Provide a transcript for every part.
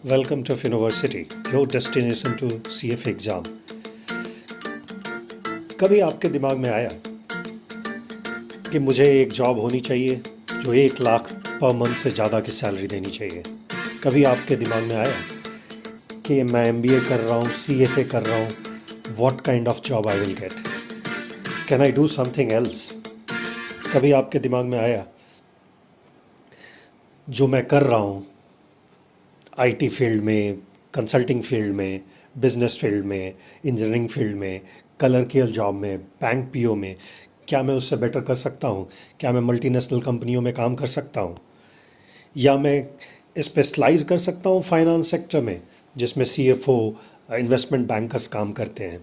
Welcome to University, your destination to CFA exam. कभी आपके दिमाग में आया कि मुझे एक जॉब होनी चाहिए जो 1 लाख पर मंथ से ज़्यादा की सैलरी देनी चाहिए? कभी आपके दिमाग में आया कि मैं MBA कर रहा हूँ, CFA कर रहा हूँ, what kind of job I will get? Can I do something else? कभी आपके दिमाग में आया जो मैं कर रहा हूँ IT फील्ड में, कंसल्टिंग फील्ड में, बिजनेस फील्ड में, इंजीनियरिंग फील्ड में, क्लर्कियल जॉब में, बैंक PO में, क्या मैं उससे बेटर कर सकता हूँ? क्या मैं मल्टीनेशनल कंपनियों में काम कर सकता हूँ? या मैं स्पेशलाइज कर सकता हूँ फाइनेंस सेक्टर में, जिसमें CFO, इन्वेस्टमेंट बैंकर्स काम करते हैं?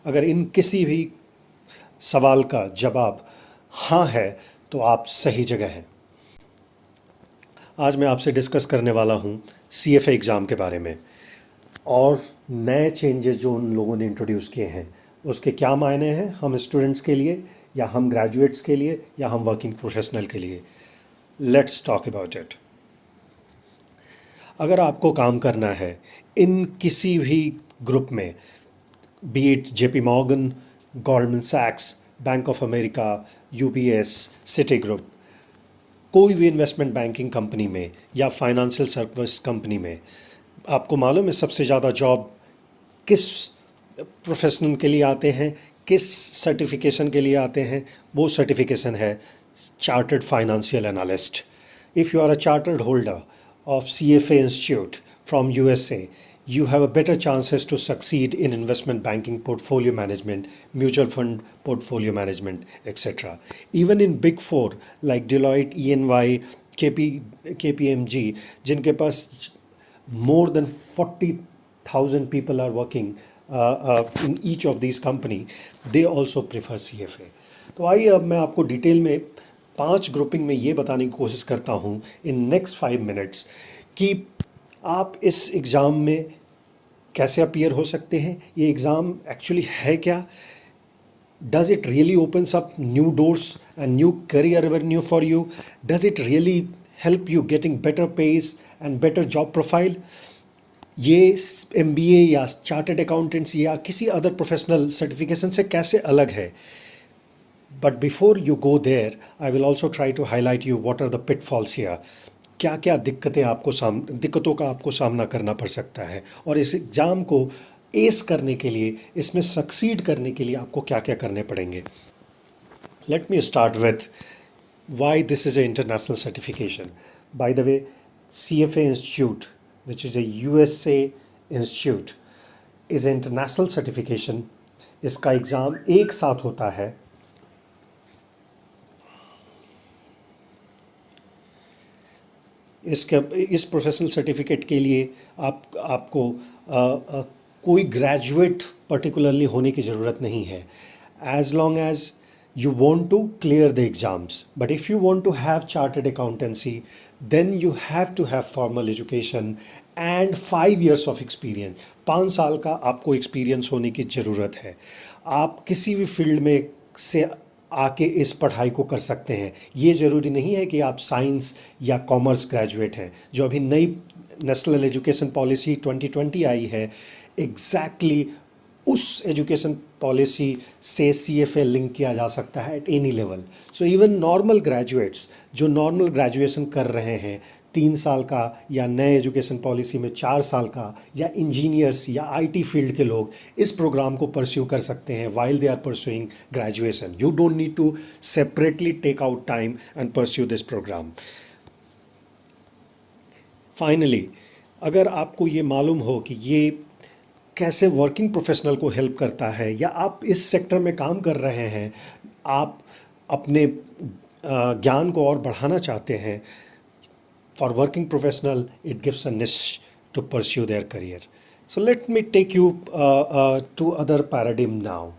अगर इन किसी भी सवाल का जवाब हाँ है तो आप सही जगह हैं। आज मैं आपसे डिस्कस करने वाला हूँ CFA एग्ज़ाम के बारे में और नए चेंजेस जो उन लोगों ने इंट्रोड्यूस किए हैं उसके क्या मायने हैं हम स्टूडेंट्स के लिए, या हम ग्रेजुएट्स के लिए, या हम वर्किंग प्रोफेशनल के लिए। Let's talk about it. अगर आपको काम करना है इन किसी भी ग्रुप में, be it JP Morgan, Goldman सैक्स, Bank of America, UBS, Citigroup, कोई भी इन्वेस्टमेंट बैंकिंग कंपनी में या फाइनेंशियल सर्विस कंपनी में, आपको मालूम है सबसे ज़्यादा जॉब किस प्रोफेशन के लिए आते हैं, किस सर्टिफिकेशन के लिए आते हैं? वो सर्टिफिकेशन है chartered financial analyst. If you are a chartered holder of CFA Institute from USA, you have a better chances to succeed in investment banking, portfolio management, mutual fund portfolio management, etc. Even in Big Four like Deloitte, EY, KPMG, जिनके पास more than 40,000 people are working in each of these company, they also prefer CFA. तो आइए अब मैं आपको detail में 5 grouping में ये बताने की कोशिश करता हूँ इन नेक्स्ट 5 मिनट्स कि आप इस एग्ज़ाम में कैसे अपीयर हो सकते हैं, ये एग्ज़ाम एक्चुअली है क्या, does it really opens up new doors and new career avenue for you, does it really help you getting better pays and better job profile? ये MBA या चार्टर्ड अकाउंटेंट्स या किसी अदर प्रोफेशनल सर्टिफिकेशन से कैसे अलग है? But before you go there, I will also try to highlight you what are the pitfalls here. क्या क्या दिक्कतों का आपको सामना करना पड़ सकता है, और इस एग्ज़ाम को एस करने के लिए, इसमें सक्सीड करने के लिए आपको क्या क्या करने पड़ेंगे। Let me start with why this is an international certification. By the way, CFA Institute, which is a USA institute, is an international certification. इसका एग्ज़ाम एक साथ होता है। इस प्रोफेशनल सर्टिफिकेट के लिए आपको कोई ग्रेजुएट पर्टिकुलरली होने की ज़रूरत नहीं है, as long as you want to clear the exams. But if you want to have chartered accountancy, then you have to have formal education and 5 years of experience. 5 साल का आपको एक्सपीरियंस होने की ज़रूरत है। आप किसी भी फील्ड में से आके इस पढ़ाई को कर सकते हैं। ये ज़रूरी नहीं है कि आप साइंस या कॉमर्स ग्रेजुएट हैं। जो अभी नई नेशनल एजुकेशन पॉलिसी 2020 आई है, एग्जैक्टली उस एजुकेशन पॉलिसी से CFA लिंक किया जा सकता है at any level. So even normal graduates जो नॉर्मल ग्रेजुएशन कर रहे हैं 3 साल का, या नए एजुकेशन पॉलिसी में 4 साल का, या इंजीनियर्स या IT फील्ड के लोग इस प्रोग्राम को परस्यू कर सकते हैं while they are pursuing graduation. You don't need to separately take out time and pursue this program. Finally, अगर आपको ये मालूम हो कि ये कैसे वर्किंग प्रोफेशनल को हेल्प करता है, या आप इस सेक्टर में काम कर रहे हैं, आप अपने ज्ञान को और बढ़ाना चाहते हैं, for working professional it gives a niche to pursue their career. So let me take you to other paradigm now.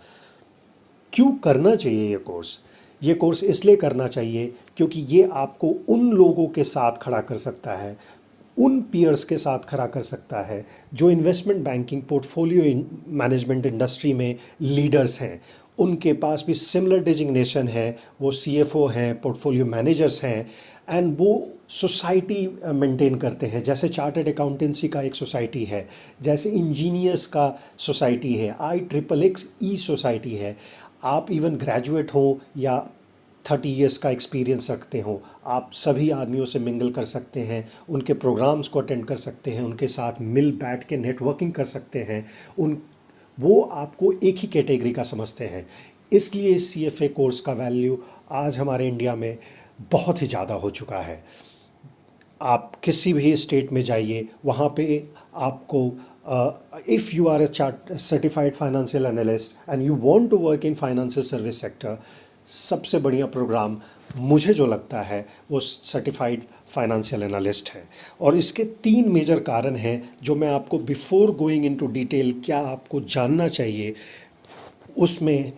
क्यों करना चाहिए ये कोर्स? ये कोर्स इसलिए करना चाहिए क्योंकि ये आपको उन लोगों के साथ खड़ा कर सकता है, उन पीयर्स के साथ खड़ा कर सकता है जो investment banking, portfolio management industry में लीडर्स हैं। उनके पास भी सिमिलर डिजिग्नेशन है, वो सीएफओ हैं, पोर्टफोलियो मैनेजर्स हैं, एंड वो सोसाइटी मेंटेन करते हैं। जैसे चार्टर्ड अकाउंटेंसी का एक सोसाइटी है, जैसे इंजीनियर्स का सोसाइटी है, IXXE सोसाइटी है। आप इवन ग्रेजुएट हो या 30 ईयर्स का एक्सपीरियंस रखते हो, आप सभी आदमियों से मिंगल कर सकते हैं, उनके प्रोग्राम्स को अटेंड कर सकते हैं, उनके साथ मिल बैठ के नेटवर्किंग कर सकते हैं। उन वो आपको एक ही कैटेगरी का समझते हैं। इसलिए CFA कोर्स का वैल्यू आज हमारे इंडिया में बहुत ही ज़्यादा हो चुका है। आप किसी भी स्टेट में जाइए, वहाँ पे आपको if you are a certified financial analyst and you want to work in financial service sector, सबसे बढ़िया प्रोग्राम मुझे जो लगता है वो सर्टिफाइड फाइनेंशियल एनालिस्ट है। और इसके 3 मेजर कारण हैं जो मैं आपको बिफोर गोइंग इनटू डिटेल क्या आपको जानना चाहिए। उसमें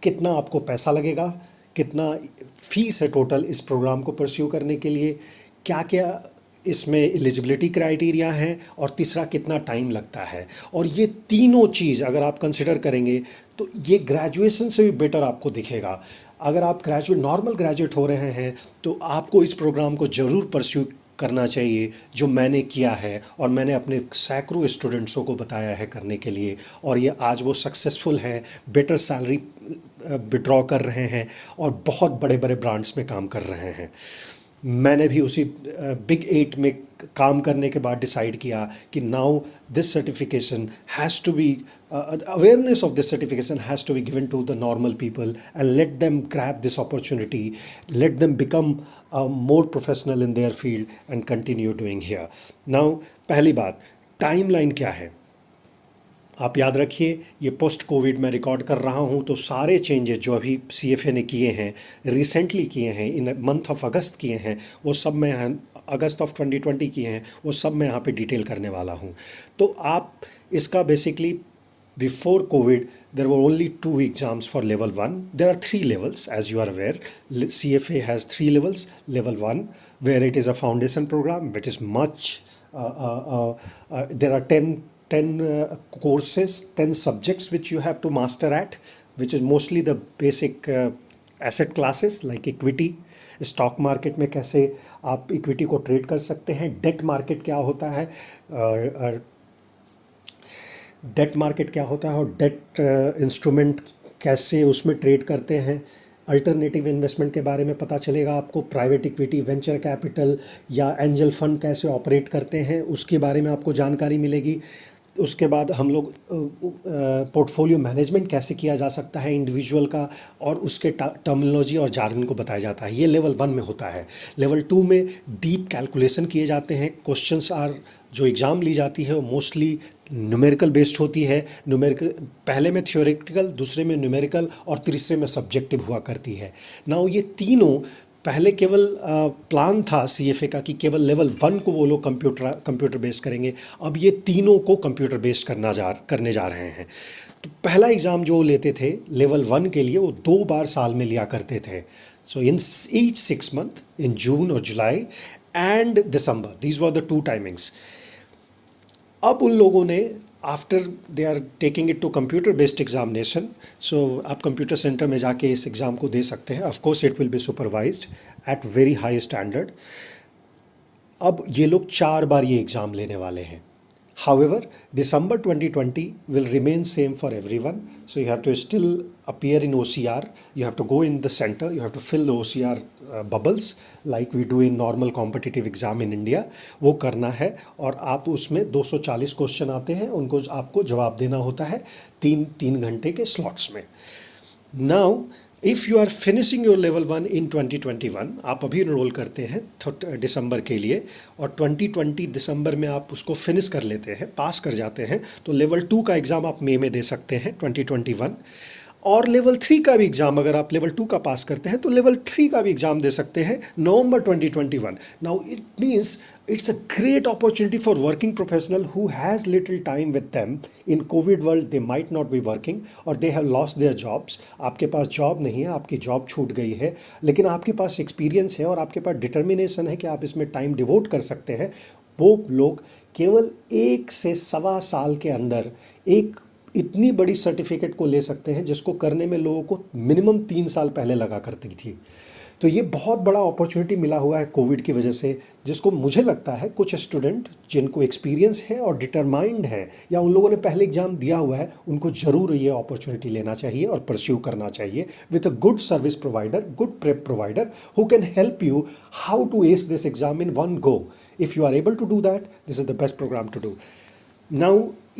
कितना आपको पैसा लगेगा, कितना फीस है टोटल इस प्रोग्राम को परस्यू करने के लिए, क्या क्या इसमें एलिजिबिलिटी क्राइटेरिया हैं, और तीसरा कितना टाइम लगता है। और ये तीनों चीज़ अगर आप कंसिडर करेंगे तो ये ग्रेजुएशन से भी बेटर आपको दिखेगा। अगर आप नॉर्मल ग्रेजुएट हो रहे हैं तो आपको इस प्रोग्राम को ज़रूर परस्यू करना चाहिए, जो मैंने किया है और मैंने अपने सैकड़ों स्टूडेंट्सों को बताया है करने के लिए, और ये आज वो सक्सेसफुल हैं, बेटर सैलरी विड्रॉ कर रहे हैं और बहुत बड़े बड़े ब्रांड्स में काम कर रहे हैं। मैंने भी उसी बिग 8 में काम करने के बाद डिसाइड किया कि now this certification has to be awareness of this certification has to be given to the normal people and let them grab this opportunity, let them become more professional in their field and continue doing here. Now पहली बात, timeline क्या है। आप याद रखिए, ये post Covid में record कर रहा हूँ, तो सारे चेंजेस जो अभी CFA ने किए हैं, रिसेंटली किए हैं, इन मंथ ऑफ अगस्त किए हैं, वो सब मैं अगस्त ऑफ 2020 किए हैं, वो सब मैं यहाँ पे डिटेल करने वाला हूँ। तो आप इसका basically before Covid there were only 2 exams for level 1. There are 3 levels, as you are aware. CFA has 3 levels. Level 1, where it is a foundation program, which is much, there are 10 courses, 10 subjects which you have to master at, which is mostly the basic asset classes like equity, stock market में कैसे आप equity को trade कर सकते हैं, debt market क्या होता है, और डेट इंस्ट्रूमेंट कैसे उसमें ट्रेड करते हैं, अल्टरनेटिव इन्वेस्टमेंट के बारे में पता चलेगा आपको, प्राइवेट इक्विटी, वेंचर कैपिटल या एंजल फंड कैसे ऑपरेट करते हैं उसके बारे में आपको जानकारी मिलेगी। उसके बाद हम लोग पोर्टफोलियो मैनेजमेंट कैसे किया जा सकता है इंडिविजुअल का, और उसके टर्मिनोलॉजी और जार्गन को बताया जाता है। ये लेवल 1 में होता है। लेवल 2 में डीप कैलकुलेशन किए जाते हैं। क्वेश्चंस आर, जो एग्ज़ाम ली जाती है वो मोस्टली न्यूमेरिकल बेस्ड होती है। न्यूमेरिकल पहले में थियोरेटिकल, दूसरे में न्यूमेरिकल और तीसरे में सब्जेक्टिव हुआ करती है। नाउ ये तीनों, पहले केवल प्लान था CFA का कि केवल लेवल 1 को वो लोग कंप्यूटर बेस्ड करेंगे, अब ये तीनों को कंप्यूटर बेस्ड करने जा रहे हैं। तो पहला एग्ज़ाम जो लेते थे लेवल 1 के लिए, वो 2 बार साल में लिया करते थे। सो in each 6 month, in June और July and December, these were the 2 timings. अब उन लोगों ने after they are taking it to computer based examination, so आप कंप्यूटर सेंटर में जाके इस एग्ज़ाम को दे सकते हैं। Of course it will be supervised at very high standard. अब ये लोग 4 बार ये एग्ज़ाम लेने वाले हैं। However, December 2020 will remain same for everyone. So you have to still appear in OCR. You have to go in the center. You have to fill the OCR bubbles like we do in normal competitive exam in India. वो करना है और आप उसमें 240 question आते हैं, उनको आपको जवाब देना होता है 3 घंटे के स्लॉट्स में। Now, if you are finishing your level 1 in 2021, आप अभी इनरोल करते हैं दिसंबर के लिए, और 2020 दिसंबर में आप उसको फिनिश कर लेते हैं, पास कर जाते हैं, तो लेवल 2 का एग्ज़ाम आप मई में दे सकते हैं 2021। और लेवल 3 का भी एग्ज़ाम, अगर आप लेवल 2 का पास करते हैं तो लेवल 3 का भी एग्ज़ाम दे सकते हैं नवंबर 2021। Now it means it's a great opportunity for working professional who has little time with them. In COVID world they might not be working or they have lost their jobs. आपके पास job नहीं है, आपकी job छूट गई है, लेकिन आपके पास experience है और आपके पास डिटर्मिनेशन है कि आप इसमें टाइम डिवोट कर सकते हैं। वो लोग केवल 1 से 1.25 साल के अंदर एक इतनी बड़ी सर्टिफिकेट को ले सकते हैं जिसको करने में लोगों को मिनिमम 3 साल पहले लगा करती थी। तो ये बहुत बड़ा अपॉर्चुनिटी मिला हुआ है कोविड की वजह से, जिसको मुझे लगता है कुछ स्टूडेंट जिनको एक्सपीरियंस है और डिटरमाइंड है या उन लोगों ने पहले एग्जाम दिया हुआ है, उनको ज़रूर ये अपॉर्चुनिटी लेना चाहिए और परस्यू करना चाहिए with a good service provider, good prep provider who can help you how to ace this exam in one go. If you are able to do that, this is the best program to do. Now,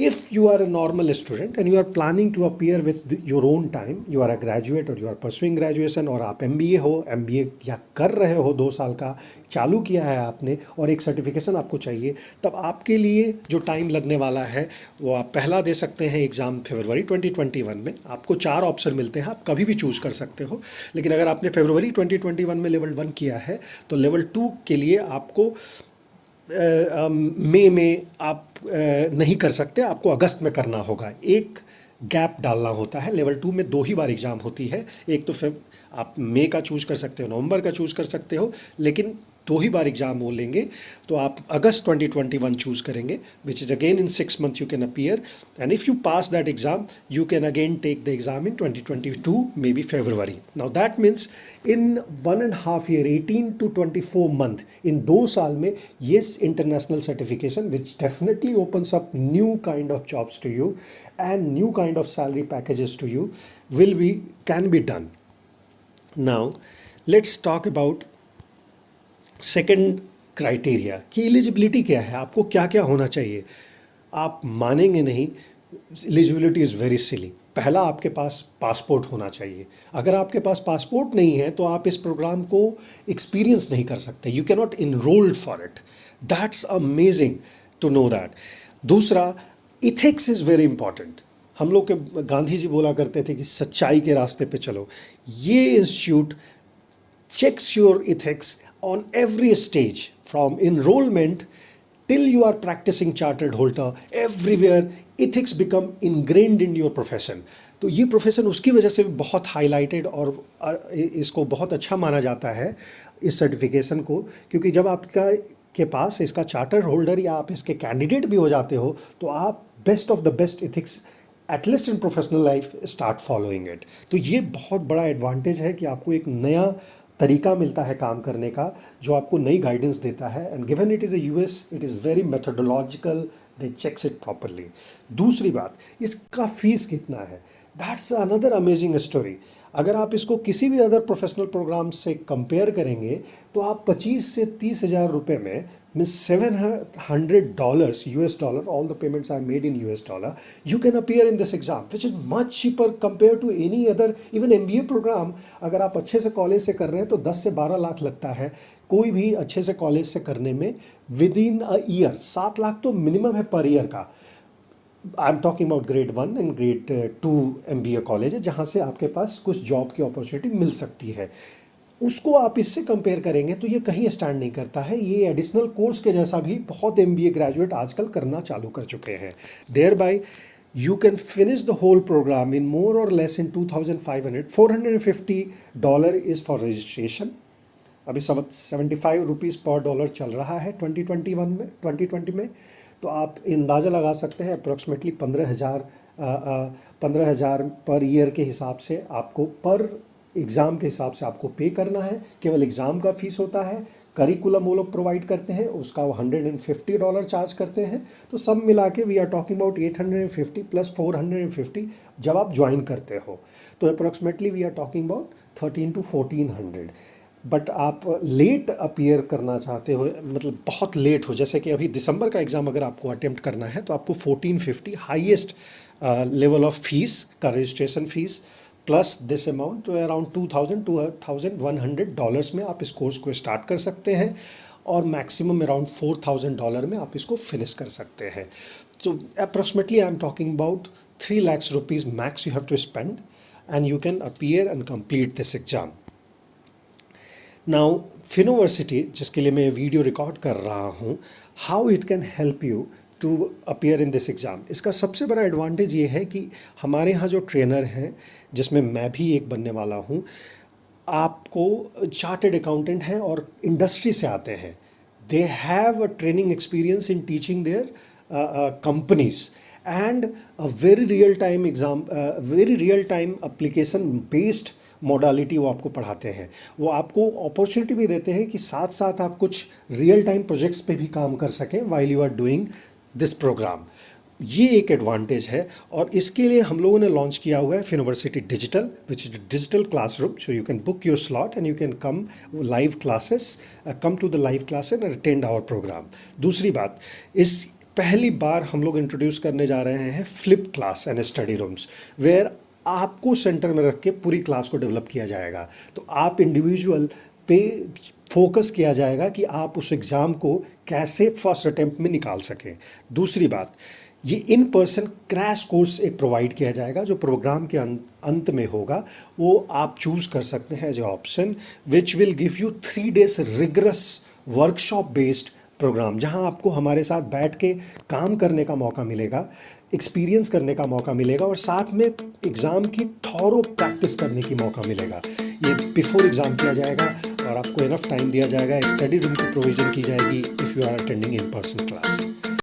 if you are a normal student and you are planning to appear with your own time, you are a graduate or you are pursuing graduation और आप MBA हो, MBA या कर रहे हो 2 साल का चालू किया है आपने और एक सर्टिफिकेशन आपको चाहिए, तब आपके लिए जो टाइम लगने वाला है वो आप पहला दे सकते हैं एग्ज़ाम फरवरी 2021 में. आपको 4 ऑप्शन मिलते हैं, आप कभी भी चूज़ कर सकते हो. लेकिन अगर आपने फरवरी 2021 में लेवल 1 किया है तो लेवल 2 के लिए आपको मई में आप नहीं कर सकते, आपको अगस्त में करना होगा. एक गैप डालना होता है. लेवल 2 में 2 ही बार एग्ज़ाम होती है. एक तो फिर आप मई का चूज़ कर सकते हो, नवंबर का चूज़ कर सकते हो, लेकिन 2 ही बार एग्ज़ाम वो लेंगे. तो आप अगस्त 2021 चूज़ करेंगे, which is again in 6 months you can appear, and if you pass that exam you can again take the exam in 2022, may be February. Now that means in 1.5 year, 18 to 24 month, in 2 साल में ये international certification which definitely opens up new kind of jobs to you and new kind of salary packages to you can be done. Now let's talk about second criteria कि eligibility क्या है, आपको क्या क्या होना चाहिए. आप मानेंगे नहीं, एलिजिबिलिटी इज़ वेरी सिली. पहला, आपके पास पासपोर्ट होना चाहिए. अगर आपके पास पासपोर्ट नहीं है तो आप इस प्रोग्राम को एक्सपीरियंस नहीं कर सकते. You can not enrolled for it. That's amazing to know that. दूसरा, इथिक्स इज़ वेरी इंपॉर्टेंट. हम लोग के गांधी जी बोला करते थे कि सच्चाई के रास्ते पे चलो. ये institute checks your ethics on every stage, from enrollment till you are practicing chartered holder. Everywhere ethics become ingrained in your profession. तो ये प्रोफेशन उसकी वजह से बहुत हाईलाइटेड और इसको बहुत अच्छा माना जाता है इस सर्टिफिकेशन को, क्योंकि जब आपका के पास इसका चार्टर होल्डर या आप इसके कैंडिडेट भी हो जाते हो तो आप best of the best ethics at least in professional life start following it. तो ये बहुत बड़ा एडवांटेज है कि आपको एक नया तरीका मिलता है काम करने का जो आपको नई गाइडेंस देता है. And given it is a US, it is very methodological, they checks it properly. दूसरी बात, इसका फीस कितना है, दैट्स अनदर अमेजिंग स्टोरी. अगर आप इसको किसी भी अदर प्रोफेशनल प्रोग्राम से कंपेयर करेंगे तो आप 25 से 30 हज़ार रुपये में means $700 US dollar, all the payments are made in US dollar, you can appear in this exam which is much cheaper compared to any other even MBA program. अगर आप अच्छे से कॉलेज से कर रहे हैं तो 10 से 12 लाख लगता है कोई भी अच्छे से कॉलेज से करने में with in a year. 7 lakh तो मिनिमम है पर ईयर का. आई am talking about grade 1 and grade 2 MBA college है जहाँ से आपके पास कुछ जॉब की अपॉर्चुनिटी मिल सकती है. उसको आप इससे कंपेयर करेंगे तो ये कहीं स्टैंड नहीं करता है. ये एडिशनल कोर्स के जैसा भी बहुत MBA ग्रेजुएट आजकल करना चालू कर चुके हैं. Thereby you can finish the whole program in more or less in 2500. $450 is for registration. अभी 75 रुपीज़ पर डॉलर चल रहा है 2020 में. तो आप अंदाज़ा लगा सकते हैं अप्रॉक्सीमेटली 15,000 पर ईयर के हिसाब से आपको पर एग्ज़ाम के हिसाब से आपको पे करना है. केवल एग्ज़ाम का फ़ीस होता है. करिकुलम वो लोग प्रोवाइड करते हैं, उसका वो $150 चार्ज करते हैं. तो सब मिला के we are talking about 850 plus 450 जब आप ज्वाइन करते हो तो approximately we are talking about 1300 to 1400. But आप लेट अपीयर करना चाहते हो, मतलब बहुत लेट हो, जैसे कि अभी दिसंबर का एग्ज़ाम अगर आपको अटेम्प्ट करना है तो आपको 1450 हाईएस्ट लेवल ऑफ फीस का registration fees plus this amount, तो अराउंड $2,100 में आप इस कोर्स को स्टार्ट कर सकते हैं और मैक्सिमम अराउंड $4,000 में आप इसको फिनिश कर सकते हैं. तो approximately I am talking about 3 lakhs rupees max you have to spend and you can appear and complete this exam. Now Finversity, जिसके लिए मैं वीडियो रिकॉर्ड कर रहा हूँ, how it can help you to appear in this exam. इसका सबसे बड़ा advantage ये है कि हमारे यहाँ जो ट्रेनर हैं, जिसमें मैं भी एक बनने वाला हूँ, आपको चार्टर्ड अकाउंटेंट हैं और इंडस्ट्री से आते हैं. They have a training experience in teaching their companies, and a very real time very real time application based modality वो आपको पढ़ाते हैं। वो आपको अपॉर्चुनिटी भी देते हैं कि साथ साथ आप कुछ रियल टाइम प्रोजेक्ट्स पे भी काम कर सकें while you are doing this program. ये एक एडवांटेज है, और इसके लिए हम लोगों ने लॉन्च किया हुआ है Finversity digital, which is digital classroom, so you can book your slot and you can come live classes, come to the live classes and attend our program. दूसरी बात, इस पहली बार हम लोग इंट्रोड्यूस करने जा रहे हैं flip class and study rooms, where आपको सेंटर में रख के पूरी क्लास को डेवलप किया जाएगा। तो आप इंडिविजुअल पे फोकस किया जाएगा कि आप उस एग्ज़ाम को कैसे फर्स्ट अटेम्प्ट में निकाल सकें। दूसरी बात, ये इन पर्सन क्रैश कोर्स एक प्रोवाइड किया जाएगा जो प्रोग्राम के अंत में होगा, वो आप चूज़ कर सकते हैं as a option, which will give you 3 days rigorous workshop based program, जहां आपको हमारे साथ बैठ के काम करने का मौका मिलेगा, एक्सपीरियंस करने का मौका मिलेगा, और साथ में एग्ज़ाम की थॉरो प्रैक्टिस करने की मौका मिलेगा। ये बिफोर एग्ज़ाम किया जाएगा और आपको इनफ टाइम दिया जाएगा, स्टडी रूम की प्रोविज़न की जाएगी if you are attending in person class.